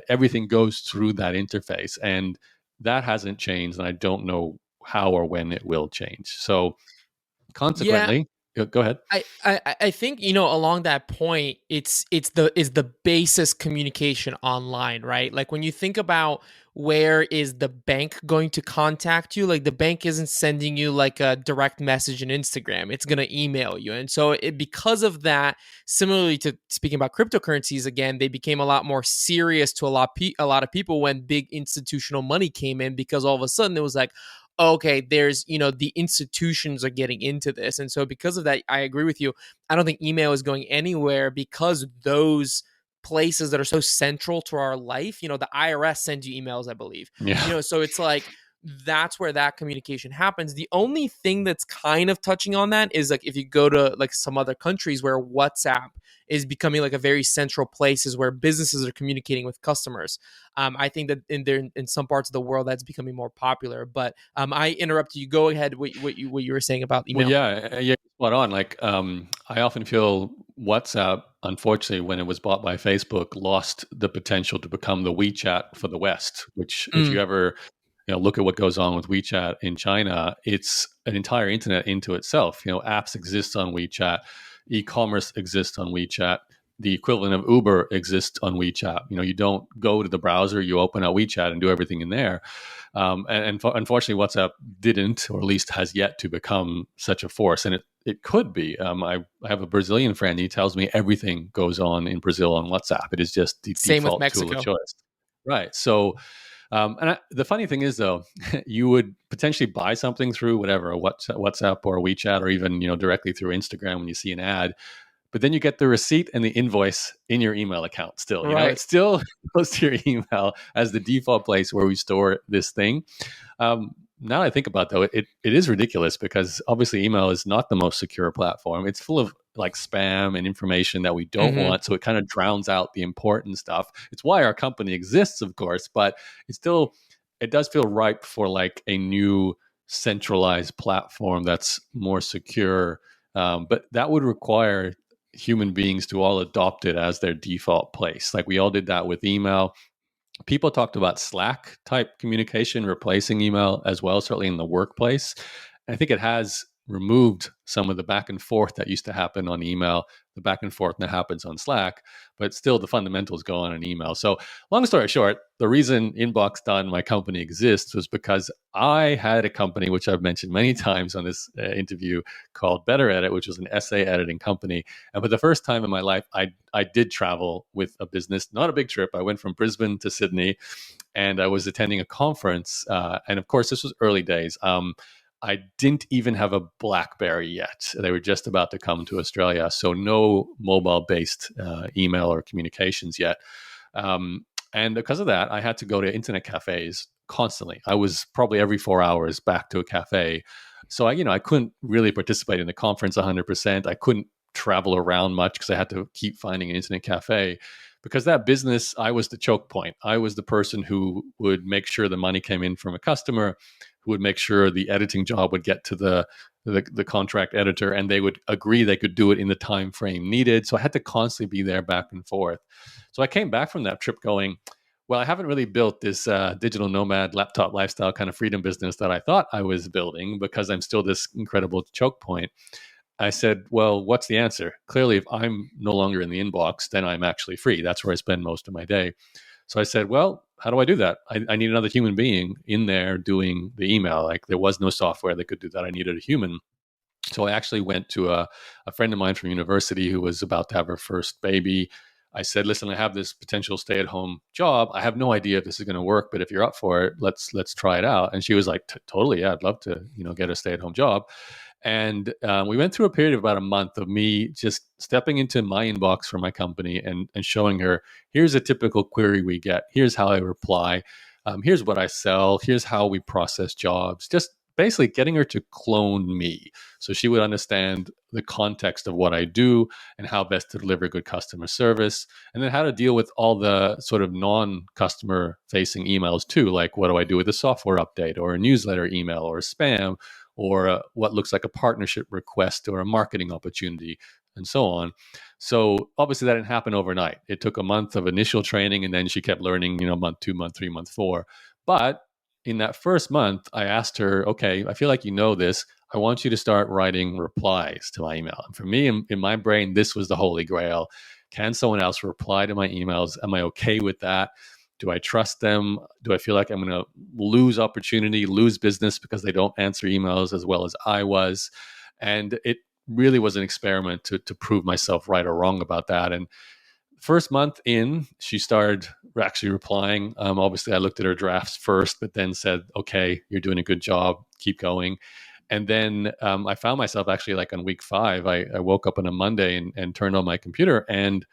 everything goes through that interface. And that hasn't changed. And I don't know how or when it will change. So Yeah, consequently, go ahead. I think along that point, it's the basis communication online, right? Like when you think about where is the bank going to contact you, like the bank isn't sending you like a direct message in Instagram, it's going to email you. And so because of that, similarly to speaking about cryptocurrencies again, they became a lot more serious to a lot of people when big institutional money came in, because all of a sudden it was like, okay, there's, the institutions are getting into this. And so because of that, I agree with you. I don't think email is going anywhere because those places that are so central to our life, the IRS sends you emails, I believe. Yeah. So it's like that's where that communication happens. The only thing that's kind of touching on that is like if you go to like some other countries where WhatsApp is becoming like a very central places where businesses are communicating with customers. I think that in some parts of the world that's becoming more popular. But I interrupted you. Go ahead. What you were saying about Well, email? yeah, spot on. I often feel WhatsApp, unfortunately, when it was bought by Facebook, lost the potential to become the WeChat for the West. Which, if you Mm, ever look at what goes on with WeChat in China, it's an entire internet into itself. Apps exist on WeChat, e-commerce exists on WeChat. The equivalent of Uber exists on WeChat. You don't go to the browser, you open a WeChat and do everything in there. And unfortunately, WhatsApp didn't, or at least has yet to become such a force. And it could be. I have a Brazilian friend. He tells me everything goes on in Brazil on WhatsApp. It is just the same with default tool of Mexico. choice. Right. So, the funny thing is, though, you would potentially buy something through whatever, a WhatsApp or a WeChat, or even directly through Instagram when you see an ad. But then you get the receipt and the invoice in your email account still. It Right. still goes to your email as the default place where we store this thing. Now I think about, though, it is ridiculous because obviously email is not the most secure platform. It's full of spam and information that we don't Mm-hmm. want. So it kind of drowns out the important stuff. It's why our company exists, of course, but it does feel ripe for a new centralized platform that's more secure. But that would require human beings to all adopt it as their default place. Like we all did that with email. People talked about Slack type communication replacing email as well, certainly in the workplace. And I think it has removed some of the back and forth that used to happen on email, the back and forth that happens on Slack, but still the fundamentals go on an email. So long story short, the reason InboxDone, my company, exists was because I had a company, which I've mentioned many times on this interview, called Better Edit, which was an essay editing company. And for the first time in my life, I did travel with a business, not a big trip. I went from Brisbane to Sydney, and I was attending a conference. And of course, this was early days. I didn't even have a BlackBerry yet. They were just about to come to Australia, so no mobile-based email or communications yet. And because of that, I had to go to internet cafes constantly. I was probably every 4 hours back to a cafe. So I couldn't really participate in the conference 100%. I couldn't travel around much because I had to keep finding an internet cafe. Because that business, I was the choke point. I was the person who would make sure the money came in from a customer, who would make sure the editing job would get to the contract editor, and they would agree they could do it in the time frame needed. So I had to constantly be there back and forth. So I came back from that trip going, well, I haven't really built this digital nomad laptop lifestyle kind of freedom business that I thought I was building, because I'm still this incredible choke point. I said, well, what's the answer? Clearly, if I'm no longer in the inbox, then I'm actually free. That's where I spend most of my day. So I said, well, how do I do that? I need another human being in there doing the email. Like, there was no software that could do that. I needed a human. So I actually went to a friend of mine from university who was about to have her first baby. I said, listen, I have this potential stay-at-home job. I have no idea if this is going to work, but if you're up for it, let's try it out. And she was like, totally, yeah, I'd love to, get a stay-at-home job. And we went through a period of about a month of me just stepping into my inbox for my company and showing her, here's a typical query we get. Here's how I reply. Here's what I sell. Here's how we process jobs. Just basically getting her to clone me so she would understand the context of what I do and how best to deliver good customer service, and then how to deal with all the sort of non-customer facing emails too, like what do I do with a software update or a newsletter email or spam, or what looks like a partnership request or a marketing opportunity, and so on. So obviously that didn't happen overnight. It took a month of initial training, and then she kept learning, month 2, month 3, month 4. But in that first month, I asked her, okay, I feel like you know this. I want you to start writing replies to my email. And for me, in my brain, this was the holy grail. Can someone else reply to my emails? Am I okay with that? Do I trust them? Do I feel like I'm going to lose opportunity, lose business because they don't answer emails as well as I was? And it really was an experiment to prove myself right or wrong about that. And first month in, she started actually replying. Obviously, I looked at her drafts first, but then said, okay, you're doing a good job. Keep going. And then I found myself actually like on week 5, I woke up on a Monday and turned on my computer, and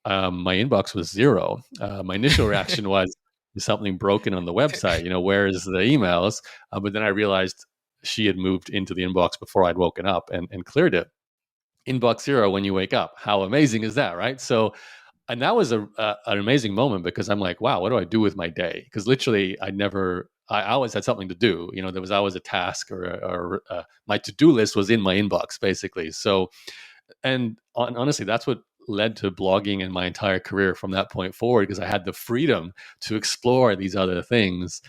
my inbox was 0. My initial reaction was, is something broken on the website? Where is the emails? But then I realized she had moved into the inbox before I'd woken up and cleared it. Inbox 0 when you wake up. How amazing is that, right? So, and that was an amazing moment, because I'm like, wow, what do I do with my day? Because literally, I always had something to do. There was always a task, or my to-do list was in my inbox, basically. So, and honestly, that's what led to blogging in my entire career from that point forward, because I had the freedom to explore these other things.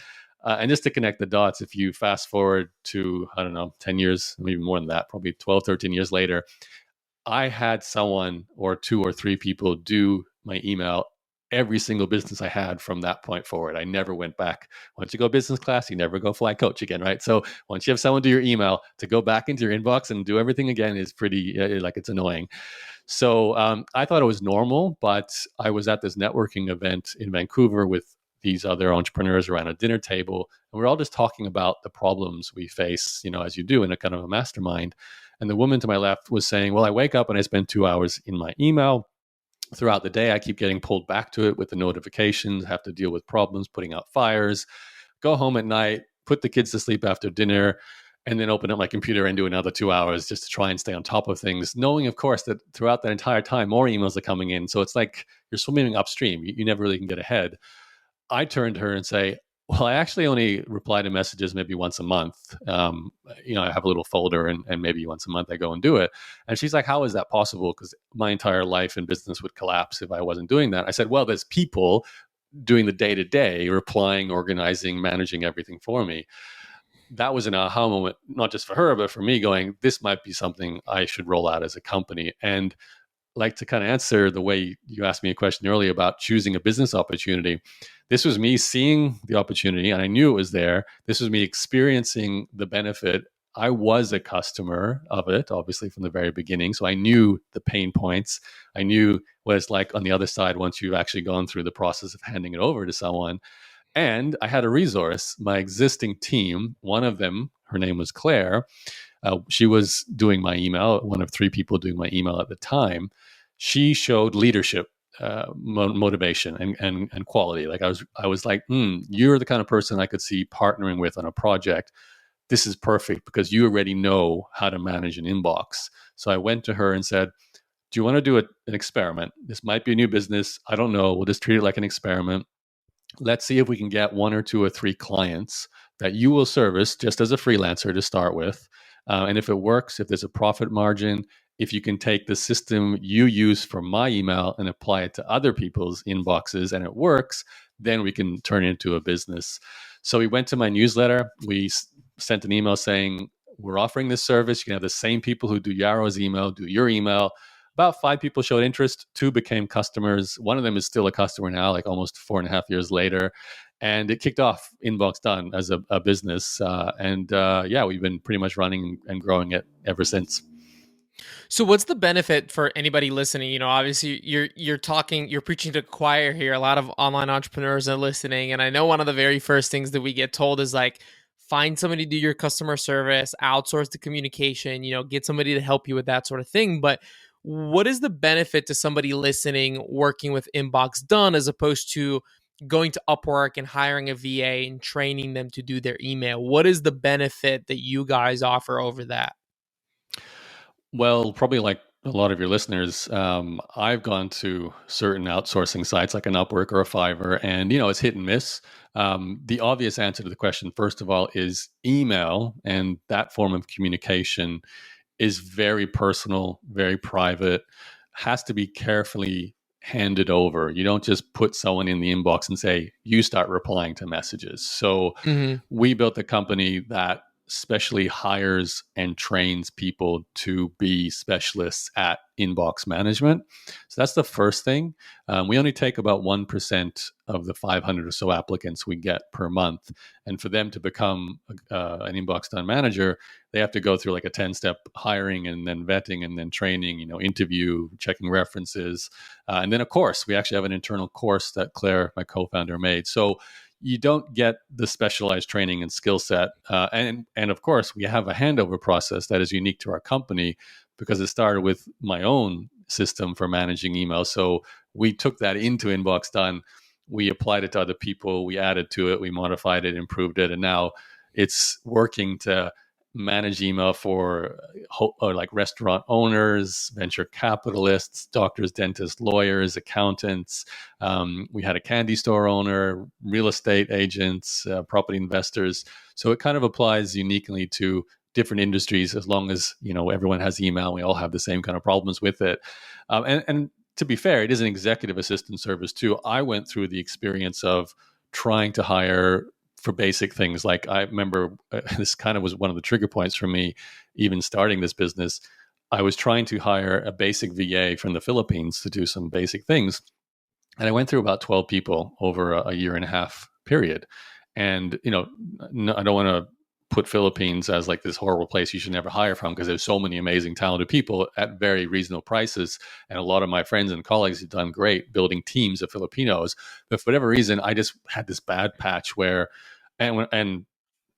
And just to connect the dots, if you fast forward to, I don't know, 10 years, maybe more than that, probably 12, 13 years later, I had someone or 2 or 3 people do my email every single business I had from that point forward. I never went back. Once you go business class, you never go fly coach again, right? So once you have someone do your email, to go back into your inbox and do everything again is pretty, it's annoying. So I thought it was normal, but I was at this networking event in Vancouver with these other entrepreneurs around a dinner table, and we're all just talking about the problems we face, as you do in a kind of a mastermind. And the woman to my left was saying, well, I wake up and I spend 2 hours in my email. Throughout the day, I keep getting pulled back to it with the notifications, have to deal with problems, putting out fires, go home at night, put the kids to sleep after dinner, and then open up my computer and do another 2 hours just to try and stay on top of things, knowing, of course, that throughout that entire time, more emails are coming in. So it's like you're swimming upstream. You never really can get ahead. I turn to her and say, well, I actually only reply to messages maybe once a month. I have a little folder, and maybe once a month I go and do it. And she's like, how is that possible? Because my entire life and business would collapse if I wasn't doing that. I said, well, there's people doing the day-to-day, replying, organizing, managing everything for me. that was an aha moment, not just for her, but for me, going, this might be something I should roll out as a company. And like to kind of answer the way you asked me a question earlier about choosing a business opportunity. This was me seeing the opportunity and I knew it was there. This was me experiencing the benefit. I was a customer of it, obviously, from the very beginning. So I knew the pain points. I knew what it's like on the other side once you've actually gone through the process of handing it over to someone. And I had a resource, my existing team. One of them, her name was Claire. She was doing my email, one of three people doing my email at the time. She showed leadership, motivation, and quality. Like I was like, you're the kind of person I could see partnering with on a project. This is perfect because you already know how to manage an inbox. So I went to her and said, do you want to do an experiment? This might be a new business. I don't know. We'll just treat it like an experiment. Let's see if we can get one or two or three clients that you will service just as a freelancer to start with. And if it works, if there's a profit margin, if you can take the system you use for my email and apply it to other people's inboxes and it works, then we can turn it into a business. So we went to my newsletter. We sent an email saying, we're offering this service. You can have the same people who do Yaro's email, do your email. About 5 people showed interest. 2 became customers. One of them is still a customer now, like almost 4.5 years later. And it kicked off InboxDone as a business. Yeah, we've been pretty much running and growing it ever since. So what's the benefit for anybody listening? Obviously you're preaching to the choir here. A lot of online entrepreneurs are listening. And I know one of the very first things that we get told is like, find somebody to do your customer service, outsource the communication, get somebody to help you with that sort of thing. But what is the benefit to somebody listening working with InboxDone as opposed to going to Upwork and hiring a VA and training them to do their email? What is the benefit that you guys offer over that? Well, probably like a lot of your listeners, I've gone to certain outsourcing sites like an Upwork or a Fiverr, and it's hit and miss. The obvious answer to the question, first of all, is email, and that form of communication is very personal, very private, has to be carefully handed over. You don't just put someone in the inbox and say, you start replying to messages. So Mm-hmm. we built a company that specially hires and trains people to be specialists at inbox management. So that's the first thing. We only take about 1% of the 500 or so applicants we get per month. And for them to become an InboxDone manager, they have to go through like a 10-step hiring and then vetting and then training, interview, checking references. And then, of course, we actually have an internal course that Claire, my co-founder, made. So you don't get the specialized training and skill set. And of course, we have a handover process that is unique to our company because it started with my own system for managing email. So we took that into InboxDone. We applied it to other people. We added to it. We modified it, improved it. And now it's working to manage email for like restaurant owners, venture capitalists, doctors, dentists, lawyers, accountants. We had a candy store owner, real estate agents, property investors. So it kind of applies uniquely to different industries as long as everyone has email. We all have the same kind of problems with it. And to be fair, it is an executive assistant service too. I went through the experience of trying to hire for basic things. Like I remember this kind of was one of the trigger points for me, even starting this business. I was trying to hire a basic VA from the Philippines to do some basic things. And I went through about 12 people over a year and a half period. And, I don't want to put Philippines as like this horrible place you should never hire from because there's so many amazing, talented people at very reasonable prices. And a lot of my friends and colleagues have done great building teams of Filipinos. But for whatever reason, I just had this bad patch where, and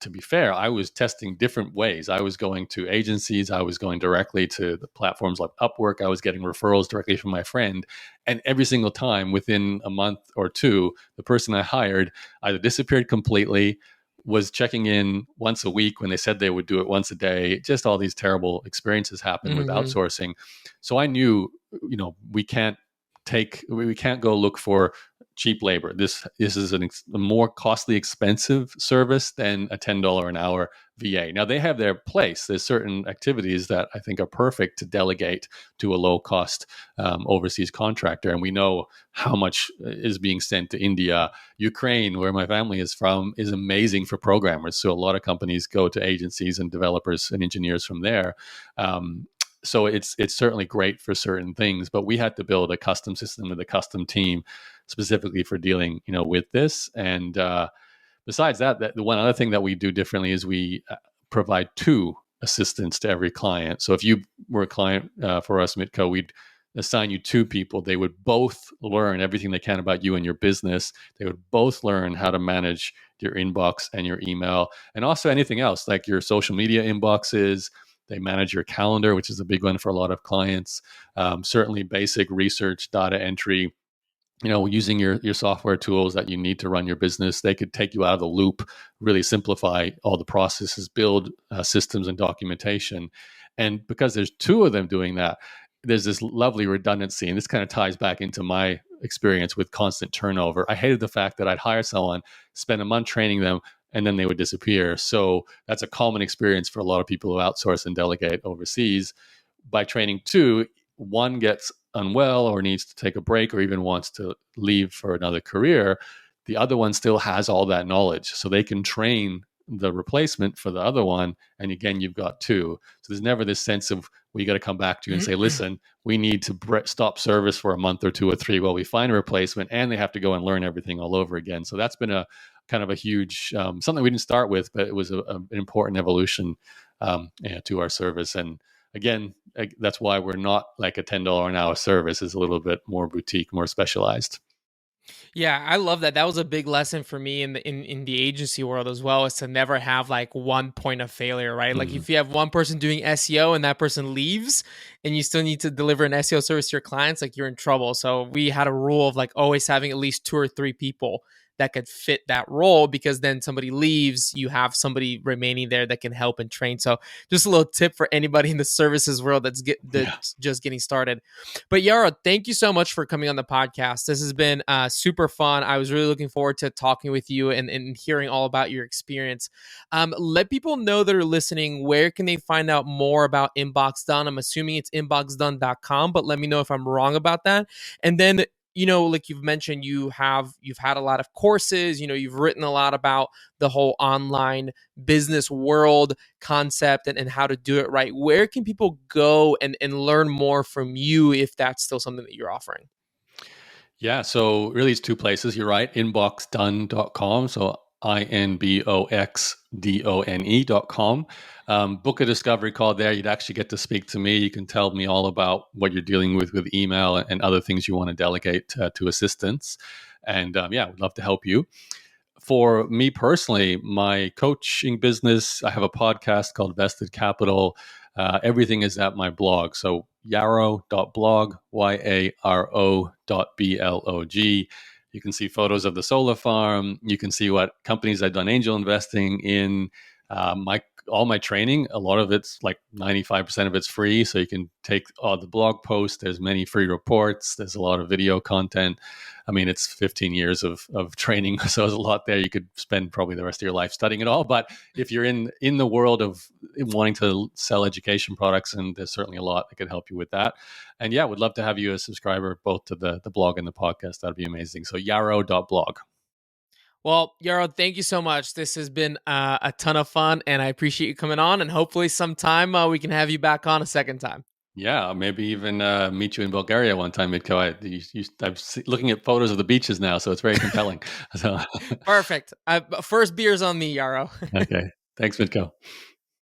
to be fair, I was testing different ways. I was going to agencies. I was going directly to the platforms like Upwork. I was getting referrals directly from my friend. And every single time within a month or two, the person I hired either disappeared completely, was checking in once a week when they said they would do it once a day. Just all these terrible experiences happen with outsourcing. So I knew, we can't go look for cheap labor. This is a more costly, expensive service than a $10 an hour VA. Now they have their place. There's certain activities that I think are perfect to delegate to a low cost overseas contractor, and we know how much is being sent to India. Ukraine, where my family is from, is amazing for programmers. So a lot of companies go to agencies and developers and engineers from there. So it's certainly great for certain things, but we had to build a custom system with a custom team specifically for dealing, with this. And besides that, the one other thing that we do differently is we provide two assistants to every client. So if you were a client for us, Mitko, we'd assign you two people. They would both learn everything they can about you and your business. They would both learn how to manage your inbox and your email, and also anything else like your social media inboxes. They manage your calendar, which is a big one for a lot of clients. Certainly basic research, data entry, using your software tools that you need to run your business. They could take you out of the loop, really simplify all the processes, build systems and documentation. And because there's two of them doing that, there's this lovely redundancy. And this kind of ties back into my experience with constant turnover. I hated the fact that I'd hire someone, spend a month training them, and then they would disappear. So that's a common experience for a lot of people who outsource and delegate overseas. By training two, one gets unwell or needs to take a break or even wants to leave for another career, the other one still has all that knowledge. So they can train the replacement for the other one. And again, you've got two. So there's never this sense of we got to come back to you and say, listen, we need to stop service for a month or two or three while we find a replacement, and they have to go and learn everything all over again. So that's been a kind of a huge something we didn't start with, but it was an important evolution to our service. And again, that's why we're not like a $10 an hour service. It's a little bit more boutique, more specialized. Yeah, I love that. That was a big lesson for me in the agency world as well, is to never have like one point of failure, right? Like Mm, if you have one person doing SEO and that person leaves and you still need to deliver an SEO service to your clients, like you're in trouble. So we had a rule of like always having at least two or three people that could fit that role, because then somebody leaves, you have somebody remaining there that can help and train. So just a little tip for anybody in the services world yeah. that's just getting started. But Yaro, thank you so much for coming on the podcast. This has been super fun. I was really looking forward to talking with you and hearing all about your experience. Let people know that are listening, where can they find out more about InboxDone? I'm assuming it's inboxdone.com, but let me know if I'm wrong about that. And then, like you've mentioned, you've had a lot of courses, you've written a lot about the whole online business world concept and how to do it right. Where can people go and learn more from you if that's still something that you're offering? Yeah. So really it's two places. You're right. Inboxdone.com. So INBOXDONE.com. Book a discovery call there. You'd actually get to speak to me. You can tell me all about what you're dealing with email and other things you want to delegate to assistants. And yeah, would love to help you. For me personally, my coaching business, I have a podcast called Vested Capital. Everything is at my blog. So yaro.blog, YARO.blog. You can see photos of the solar farm. You can see what companies I've done angel investing in. All my training, a lot of it's like 95% of it's free. So you can take all the blog posts. There's many free reports. There's a lot of video content. I mean, it's 15 years of training. So there's a lot there. You could spend probably the rest of your life studying it all. But if you're in the world of wanting to sell education products, and there's certainly a lot that could help you with that. And yeah, would love to have you as a subscriber, both to the blog and the podcast. That'd be amazing. So yaro.blog. Well, Yaro, thank you so much. This has been a ton of fun, and I appreciate you coming on. And hopefully, sometime we can have you back on a second time. Yeah, maybe even meet you in Bulgaria one time, Mitko. I'm looking at photos of the beaches now, so it's very compelling. So, Perfect. First beer's on me, Yaro. okay. Thanks, Mitko.